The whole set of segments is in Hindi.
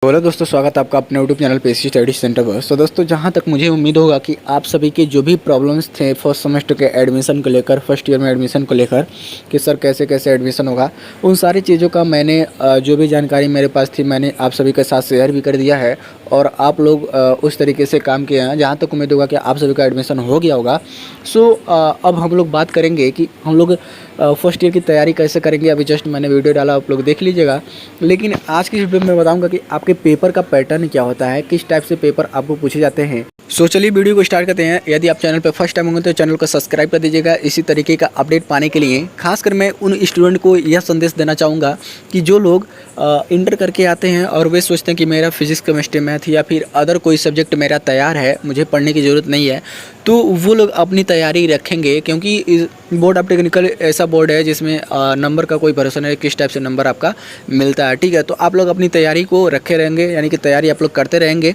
बोलो दोस्तों, स्वागत है आपका अपने यूट्यूब चैनल पे स्टडी सेंटर पर। तो दोस्तों, जहाँ तक मुझे उम्मीद होगा कि आप सभी के जो भी प्रॉब्लम्स थे फर्स्ट सेमेस्टर के एडमिशन को लेकर, फर्स्ट ईयर में एडमिशन को लेकर कि सर कैसे कैसे एडमिशन होगा, उन सारी चीज़ों का मैंने जो भी जानकारी मेरे पास थी मैंने आप सभी के साथ शेयर भी कर दिया है और आप लोग उस तरीके से काम किए हैं। जहाँ तक उम्मीद होगा कि आप सभी का एडमिशन हो गया होगा। सो अब हम लोग बात करेंगे कि हम लोग फर्स्ट ईयर की तैयारी कैसे करेंगे। अभी जस्ट मैंने वीडियो डाला, आप लोग देख लीजिएगा। लेकिन आज की वीडियो में बताऊंगा कि आपके पेपर का पैटर्न क्या होता है, किस टाइप से पेपर आपको पूछे जाते हैं। सो चलिए वीडियो को स्टार्ट करते हैं। यदि आप चैनल पर फर्स्ट टाइम होंगे तो चैनल को सब्सक्राइब कर दीजिएगा इसी तरीके का अपडेट पाने के लिए। खासकर मैं उन स्टूडेंट को यह संदेश देना चाहूँगा कि जो लोग इंटर करके आते हैं और वे सोचते हैं कि मेरा फिजिक्स केमिस्ट्री मैथ या फिर अदर कोई सब्जेक्ट मेरा तैयार है, मुझे पढ़ने की ज़रूरत नहीं है, तो वो लोग अपनी तैयारी रखेंगे। क्योंकि बोर्ड ऑफ टेक्निकल ऐसा बोर्ड है जिसमें नंबर का कोई भरोसा नहीं है किस टाइप से नंबर आपका मिलता है। ठीक है, तो आप लोग अपनी तैयारी को रखे रहेंगे, यानी कि तैयारी आप लोग करते रहेंगे।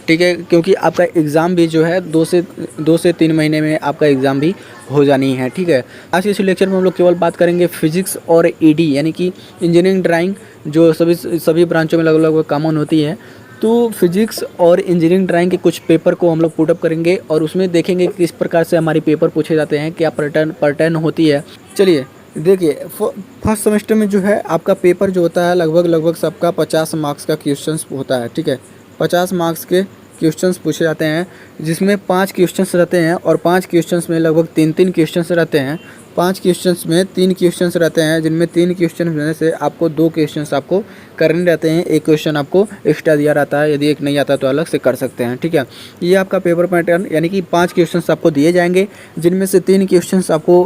ठीक है, क्योंकि आपका एग्ज़ाम भी जो है 2 से 3 महीने में आपका एग्ज़ाम भी हो जानी है। ठीक है, आज के इस लेक्चर में हम लोग केवल बात करेंगे फिजिक्स और ईडी यानी कि इंजीनियरिंग ड्राइंग, जो सभी ब्रांचों में लगभग कॉमन होती है। तो फिजिक्स और इंजीनियरिंग ड्राइंग के कुछ पेपर को हम लोग पुटअप करेंगे और उसमें देखेंगे कि किस प्रकार से हमारी पेपर पूछे जाते हैं, क्या पैटर्न होती है। चलिए देखिए, फर्स्ट सेमेस्टर में जो है आपका पेपर जो होता है लगभग सबका 50 मार्क्स का क्वेश्चंस होता है। ठीक है, 50 मार्क्स के क्वेश्चंस पूछे जाते हैं, जिसमें 5 क्वेश्चंस रहते हैं और 5 क्वेश्चंस में लगभग 3-3 क्वेश्चंस रहते हैं। 5 क्वेश्चंस में 3 क्वेश्चंस रहते हैं, जिनमें 3 क्वेश्चन में से आपको 2 क्वेश्चंस आपको करने रहते हैं, एक क्वेश्चन आपको एक्स्ट्रा दिया रहता है। यदि एक नहीं आता तो अलग से कर सकते हैं। ठीक है, ये आपका पेपर पैटर्न, यानी कि 5 क्वेश्चंस आपको दिए जाएंगे, जिनमें से 3 क्वेश्चंस आपको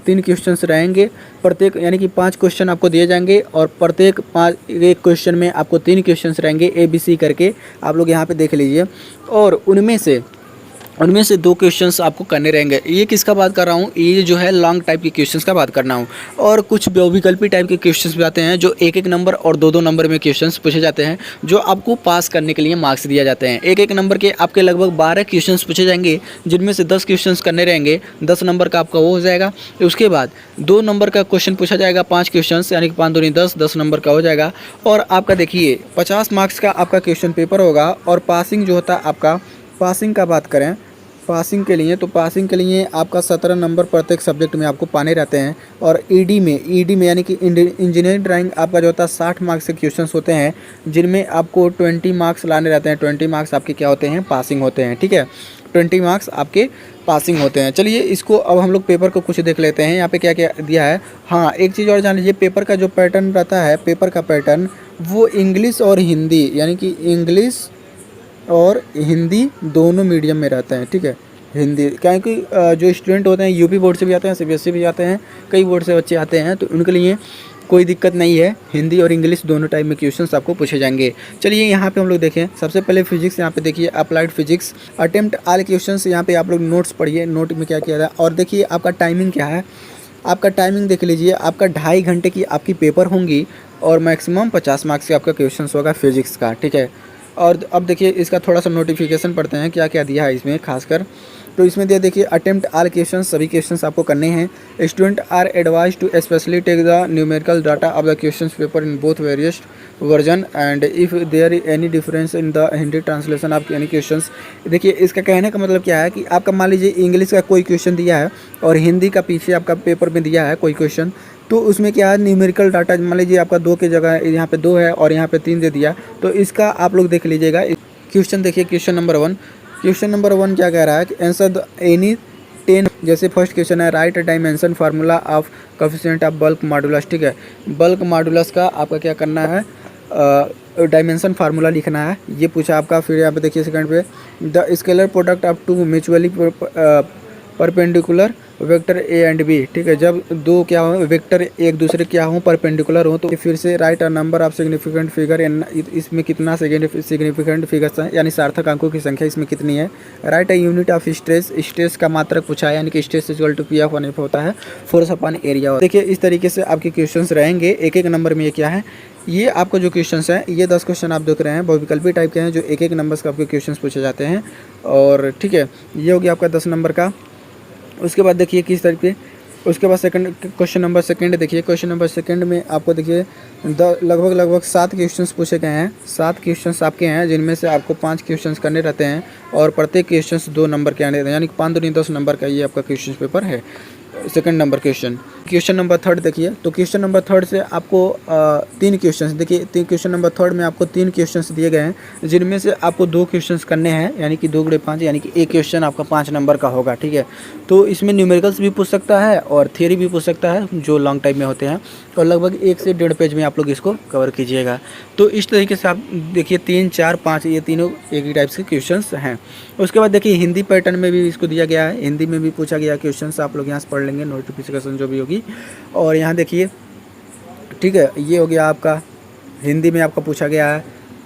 3 क्वेश्चंस रहेंगे प्रत्येक, यानी कि 5 क्वेश्चन आपको दिए जाएंगे और प्रत्येक एक क्वेश्चन में आपको 3 क्वेश्चंस रहेंगे ABC करके। आप लोग यहाँ पे देख लीजिए, और उनमें से 2 क्वेश्चंस आपको करने रहेंगे। ये किसका बात कर रहा हूँ, ये जो है लॉन्ग टाइप के क्वेश्चंस का बात करना हूँ। और कुछ बहुविकल्पी टाइप के क्वेश्चंस भी आते हैं जो 1-1 नंबर और 2-2 नंबर में क्वेश्चंस पूछे जाते हैं, जो आपको पास करने के लिए मार्क्स दिए जाते हैं। 1-1 नंबर के आपके लगभग 12 क्वेश्चंस पूछे जाएंगे, जिनमें से 10 क्वेश्चंस करने रहेंगे, 10 नंबर का आपका वो हो जाएगा। उसके बाद 2 नंबर का क्वेश्चन पूछा जाएगा, 5 क्वेश्चंस, यानी कि 5 दूनी 10 नंबर का हो जाएगा। और आपका देखिए 50 मार्क्स का आपका क्वेश्चन पेपर होगा। और पासिंग जो होता है आपका, पासिंग का बात करें पासिंग के लिए, तो पासिंग के लिए आपका 17 नंबर प्रत्येक सब्जेक्ट में आपको पाने रहते हैं। और ईडी में यानी कि इंजीनियरिंग ड्राइंग आपका जो होता है 60 मार्क्स के क्वेश्चंस होते हैं, जिनमें आपको 20 मार्क्स लाने रहते हैं। 20 मार्क्स आपके क्या होते हैं, पासिंग होते हैं। ठीक है, 20 मार्क्स आपके पासिंग होते हैं। चलिए इसको अब हम लोग पेपर को कुछ देख लेते हैं, यहाँ पे क्या क्या दिया है। हाँ, एक चीज़ और जान लीजिए, पेपर का जो पैटर्न रहता है, पेपर का पैटर्न वो इंग्लिश और हिंदी, यानी कि इंग्लिश और हिंदी दोनों मीडियम में रहते हैं। ठीक है, हिंदी क्योंकि जो स्टूडेंट होते हैं यूपी बोर्ड से भी आते हैं, CBSE भी आते हैं, कई बोर्ड से बच्चे आते हैं, तो उनके लिए कोई दिक्कत नहीं है। हिंदी और इंग्लिश दोनों टाइप में क्वेश्चंस आपको पूछे जाएंगे। चलिए यहाँ पे हम लोग देखें, सबसे पहले फिजिक्स, यहाँ पे देखिए applied physics attempt all questions. यहाँ पे आप लोग नोट्स पढ़िए, नोट में क्या किया था। और देखिए आपका टाइमिंग क्या है, आपका टाइमिंग देख लीजिए, आपका 2.5 घंटे की आपकी पेपर होंगी और मैक्सिमम 50 मार्क्स का आपका क्वेश्चन होगा फिजिक्स का। ठीक है, और अब देखिए इसका थोड़ा सा नोटिफिकेशन पढ़ते हैं, क्या क्या दिया है इसमें खासकर। तो इसमें दिया देखिए, अटेम्प्ट ऑल क्वेश्चंस, सभी क्वेश्चंस आपको करने हैं। Student are advise to specially take the numerical data of the questions paper in both various version and if there any difference in the Hindi translation of any questions. देखिए इसका कहने का मतलब क्या है कि आपका मान लीजिए इंग्लिश का कोई क्वेश्चन दिया है और हिंदी का पीछे आपका पेपर में दिया है कोई क्वेश्चन, तो उसमें क्या है, न्यूमेरिकल डाटा मान लीजिए आपका 2 की जगह यहाँ पे 2 है और यहाँ पे 3 दे दिया, तो इसका आप लोग देख लीजिएगा। क्वेश्चन देखिए, क्वेश्चन नंबर 1 क्या कह रहा है कि आंसर द एनी 10, जैसे फर्स्ट क्वेश्चन है, right dimension formula of coefficient of bulk modulus. ठीक है, बल्क मॉडुलस का आपका क्या करना है, डायमेंशन फार्मूला लिखना है, ये पूछा आपका। फिर यहाँ पे देखिए सेकंड पे, the scalar product of 2 mutually perpendicular vector A and B। ठीक है, जब 2 क्या हो वेक्टर एक दूसरे क्या हो परपेंडिकुलर हो, तो फिर से right a number of significant figure, इसमें कितना सिग्निफिकेंट फिगर्स हैं, यानी सार्थक अंकों की संख्या इसमें कितनी है। Right a unit of stress का मात्रक पूछा है, यानी कि स्ट्रेस इक्वल टू P/F होता है फोर्स अपॉन एरिया। देखिए इस तरीके से आपके क्वेश्चंस रहेंगे, एक नंबर में। ये क्या है, ये आपको जो क्वेश्चंस हैं, ये 10 क्वेश्चन आप देख रहे हैं बहुविकल्पी टाइप के हैं, जो 1-1 नंबर्स का आपके क्वेश्चंस पूछे जाते हैं। और ठीक है, ये हो गया आपका 10 नंबर का। उसके बाद देखिए किस तरीके उसके बाद सेकंड क्वेश्चन नंबर सेकंड देखिए, क्वेश्चन नंबर सेकंड में आपको देखिए लगभग 7 क्वेश्चंस पूछे गए हैं। 7 क्वेश्चंस आपके हैं, जिनमें से आपको 5 क्वेश्चंस करने रहते हैं और प्रत्येक क्वेश्चंस 2 नंबर के आने रहते हैं, यानी 5 दूनी 10 नंबर का ये आपका क्वेश्चन पेपर है। Second number question number third देखिए, तो क्वेश्चन नंबर थर्ड से आपको 3 क्वेश्चंस देखिए, क्वेश्चन नंबर थर्ड में आपको 3 क्वेश्चंस दिए गए हैं, जिनमें से आपको 2 क्वेश्चंस करने हैं, यानी कि 2 गुणे 5, यानी कि एक क्वेश्चन आपका 5 नंबर का होगा, ठीक है। तो इसमें न्यूमेरिकल्स भी पूछ सकता है और थियरी भी पूछ सकता है, जो लॉन्ग टाइप में होते हैं, और लगभग 1 से 1.5 पेज में आप लोग इसको कवर कीजिएगा। तो इस तरीके से आप देखिए 3, 4, 5 ये तीनों एक ही टाइप के क्वेश्चंस हैं। उसके बाद देखिए हिंदी पैटर्न में भी इसको दिया गया है, हिंदी में भी पूछा गया क्वेश्चंस, आप लोग यहाँ से पढ़ लेंगे, नोटिफिकेशन जो भी होगी। और यहाँ देखिए, ठीक है, ये हो गया आपका हिंदी में आपका पूछा गया है,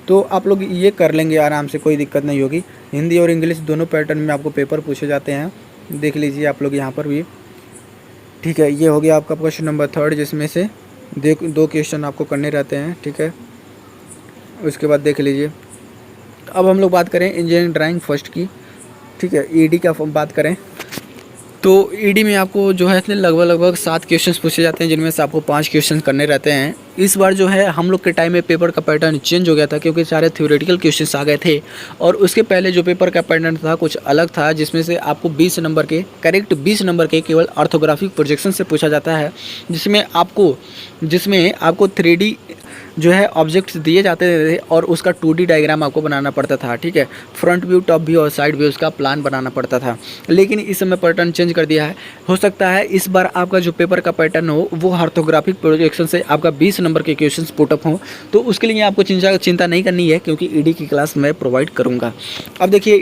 तो आप लोग ये कर लेंगे आराम से, कोई दिक्कत नहीं होगी। हिंदी और इंग्लिश दोनों पैटर्न में आपको पेपर पूछे जाते हैं, देख लीजिए आप लोग यहाँ पर भी, ठीक है। ये हो गया आपका क्वेश्चन नंबर थर्ड, जिसमें से 2 क्वेश्चन आपको करने रहते हैं, ठीक है। उसके बाद देख लीजिए, अब हम लोग बात करें इंजीनियरिंग ड्राइंग फर्स्ट की, ठीक है। ईडी का बात करें तो ईडी में आपको जो है लगभग 7 क्वेश्चंस पूछे जाते हैं, जिनमें से आपको 5 क्वेश्चन करने रहते हैं। इस बार जो है हम लोग के टाइम में पेपर का पैटर्न चेंज हो गया था, क्योंकि सारे थ्योरेटिकल क्वेश्चंस आ गए थे, और उसके पहले जो पेपर का पैटर्न था कुछ अलग था, जिसमें से आपको 20 नंबर के करेक्ट 20 नंबर के केवल ऑर्थोग्राफिक प्रोजेक्शन से पूछा जाता है, जिसमें आपको 3D जो है ऑब्जेक्ट्स दिए जाते थे और उसका 2D डायग्राम आपको बनाना पड़ता था, ठीक है। फ्रंट व्यू, टॉप व्यू और साइड व्यू उसका प्लान बनाना पड़ता था। लेकिन इस समय पैटर्न चेंज कर दिया है। हो सकता है इस बार आपका जो पेपर का पैटर्न हो वो ऑर्थोग्राफिक प्रोजेक्शन से आपका 20 नंबर के क्वेश्चंस पुटअप हो, तो उसके लिए आपको चिंता नहीं करनी है, क्योंकि ईडी की क्लास मैं प्रोवाइड करूँगा। अब देखिए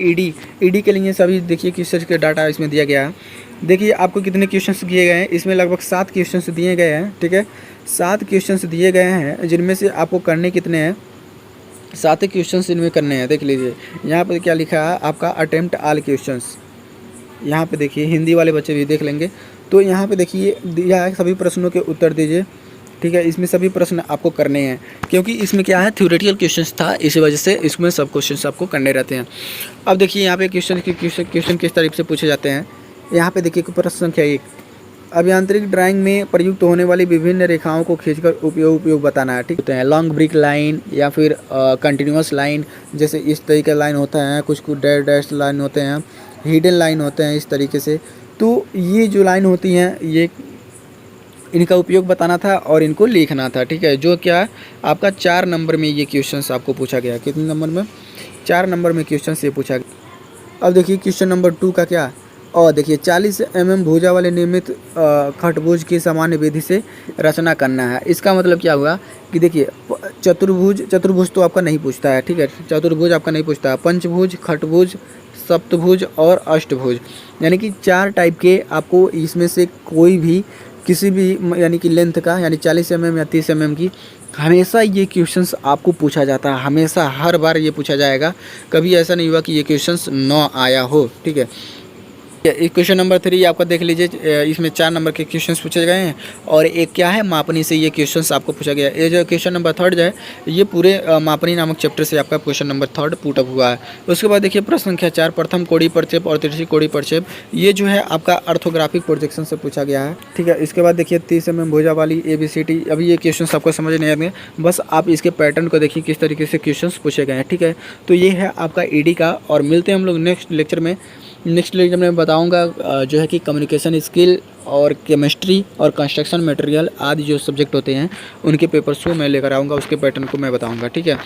ईडी के लिए सभी देखिए किस तरह के डाटा इसमें दिया गया है। देखिए आपको कितने क्वेश्चंस दिए गए हैं, इसमें लगभग 7 क्वेश्चंस दिए गए हैं, ठीक है। 7 क्वेश्चंस दिए गए हैं, जिनमें से आपको करने कितने हैं, 7 क्वेश्चंस इनमें करने हैं। देख लीजिए यहाँ पे क्या लिखा है आपका, अटेम्प्ट ऑल क्वेश्चंस। यहाँ पे देखिए हिंदी वाले बच्चे भी देख लेंगे, तो यहाँ पे देखिए दिया है सभी प्रश्नों के उत्तर दीजिए, ठीक है। इसमें सभी प्रश्न आपको करने हैं, क्योंकि इसमें क्या है थ्योरेटिकल क्वेश्चंस था, इसी वजह से इसमें सब क्वेश्चंस आपको करने रहते हैं। अब देखिए यहाँ पे क्वेश्चन किस तरीके से पूछे जाते हैं। यहाँ पे देखिए प्रश्न संख्या 1, अभियांत्रिक ड्राइंग में प्रयुक्त होने वाली विभिन्न रेखाओं को खींचकर उपयोग बताना है, ठीक है। लॉन्ग ब्रिक लाइन या फिर कंटिन्यूअस लाइन, जैसे इस तरीके का लाइन होता है, कुछ डैश लाइन होते हैं, हिडन लाइन होते हैं, इस तरीके से। तो ये जो लाइन होती हैं, ये इनका उपयोग बताना था और इनको लिखना था, ठीक है। जो क्या आपका 4 नंबर में ये क्वेश्चंस आपको पूछा गया, कितने नंबर में, 4 नंबर में क्वेश्चंस ये पूछा गया। अब देखिए क्वेश्चन नंबर 2 का क्या, और देखिए 40 mm भुजा वाले निर्मित खटभुज की सामान्य विधि से रचना करना है। इसका मतलब क्या हुआ कि देखिए चतुर्भुज तो आपका नहीं पूछता है, ठीक है। चतुर्भुज आपका नहीं पूछता है, पंचभुज, खटभुज, सप्तभुज और अष्टभुज, यानी कि 4 टाइप के आपको इसमें से कोई भी किसी भी यानी कि लेंथ का, यानी 40 mm या 30 mm की हमेशा ये क्वेश्चंस आपको पूछा जाता है, हमेशा हर बार ये पूछा जाएगा। कभी ऐसा नहीं हुआ कि ये क्वेश्चंस न आया हो, ठीक है। क्वेश्चन नंबर 3 आपका देख लीजिए, इसमें 4 नंबर के क्वेश्चंस पूछे गए हैं, और एक क्या है मापनी से ये क्वेश्चंस आपको पूछा गया है। ये जो क्वेश्चन नंबर 3 जो है, ये पूरे मापनी नामक चैप्टर से आपका क्वेश्चन नंबर 3 पुटअप हुआ है। उसके बाद देखिए प्रश्न संख्या 4, प्रथम कोणीय प्रक्षेप और तिरछी कोणीय प्रक्षेप, ये जो है आपका ऑर्थोग्राफिक प्रोजेक्शन से पूछा गया है, ठीक है। इसके बाद देखिए 30 mm भुजा वाली ABCD, अभी ये क्वेश्चन आपको समझ नहीं आएंगे, बस आप इसके पैटर्न को देखिए किस तरीके से क्वेश्चन पूछे गए हैं, ठीक है। तो ये है आपका ईडी का, और मिलते हैं हम लोग नेक्स्ट लेक्चर में बताऊंगा जो है कि कम्युनिकेशन स्किल और केमिस्ट्री और कंस्ट्रक्शन मटेरियल आदि जो सब्जेक्ट होते हैं उनके पेपर्स को मैं लेकर आऊँगा, उसके पैटर्न को मैं बताऊंगा, ठीक है।